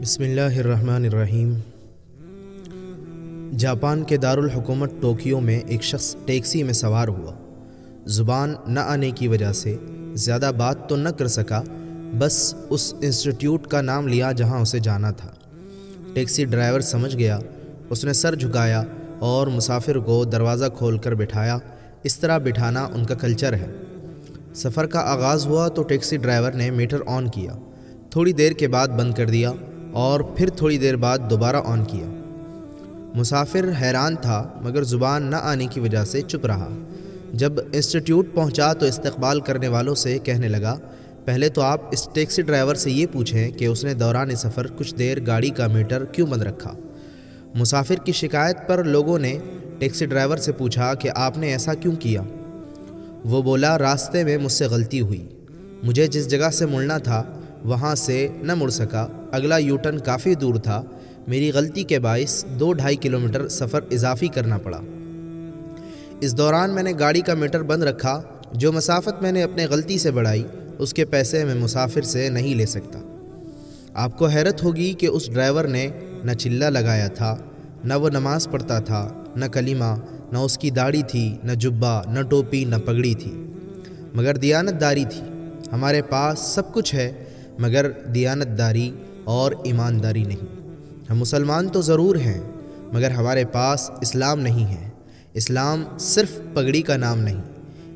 بسم اللہ الرحمن الرحیم۔ جاپان کے دارالحکومت ٹوکیو میں ایک شخص ٹیکسی میں سوار ہوا۔ زبان نہ آنے کی وجہ سے زیادہ بات تو نہ کر سکا، بس اس انسٹیٹیوٹ کا نام لیا جہاں اسے جانا تھا۔ ٹیکسی ڈرائیور سمجھ گیا، اس نے سر جھکایا اور مسافر کو دروازہ کھول کر بٹھایا۔ اس طرح بٹھانا ان کا کلچر ہے۔ سفر کا آغاز ہوا تو ٹیکسی ڈرائیور نے میٹر آن کیا، تھوڑی دیر کے بعد بند کر دیا اور پھر تھوڑی دیر بعد دوبارہ آن کیا۔ مسافر حیران تھا مگر زبان نہ آنے کی وجہ سے چپ رہا۔ جب انسٹیٹیوٹ پہنچا تو استقبال کرنے والوں سے کہنے لگا، پہلے تو آپ اس ٹیکسی ڈرائیور سے یہ پوچھیں کہ اس نے دوران سفر کچھ دیر گاڑی کا میٹر کیوں بند رکھا۔ مسافر کی شکایت پر لوگوں نے ٹیکسی ڈرائیور سے پوچھا کہ آپ نے ایسا کیوں کیا۔ وہ بولا، راستے میں مجھ سے غلطی ہوئی، مجھے جس جگہ سے مڑنا تھا وہاں سے نہ مڑ سکا، اگلا یو ٹرن کافی دور تھا، میری غلطی کے باعث 2-2.5 کلومیٹر سفر اضافی کرنا پڑا۔ اس دوران میں نے گاڑی کا میٹر بند رکھا، جو مسافت میں نے اپنے غلطی سے بڑھائی اس کے پیسے میں مسافر سے نہیں لے سکتا۔ آپ کو حیرت ہوگی کہ اس ڈرائیور نے نہ چلہ لگایا تھا، نہ وہ نماز پڑھتا تھا، نہ کلمہ، نہ اس کی داڑھی تھی، نہ جبہ، نہ ٹوپی، نہ پگڑی تھی، مگر دیانت داری تھی۔ ہمارے پاس سب کچھ ہے مگر دیانت داری اور ایمانداری نہیں۔ ہم مسلمان تو ضرور ہیں مگر ہمارے پاس اسلام نہیں ہے۔ اسلام صرف پگڑی کا نام نہیں،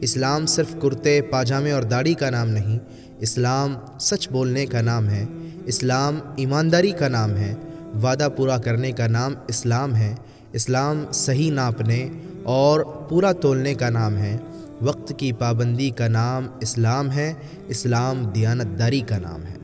اسلام صرف کرتے پاجامے اور داڑھی کا نام نہیں، اسلام سچ بولنے کا نام ہے، اسلام ایمانداری کا نام ہے، وعدہ پورا کرنے کا نام اسلام ہے، اسلام صحیح ناپنے اور پورا تولنے کا نام ہے، وقت کی پابندی کا نام اسلام ہے، اسلام دیانت داری کا نام ہے۔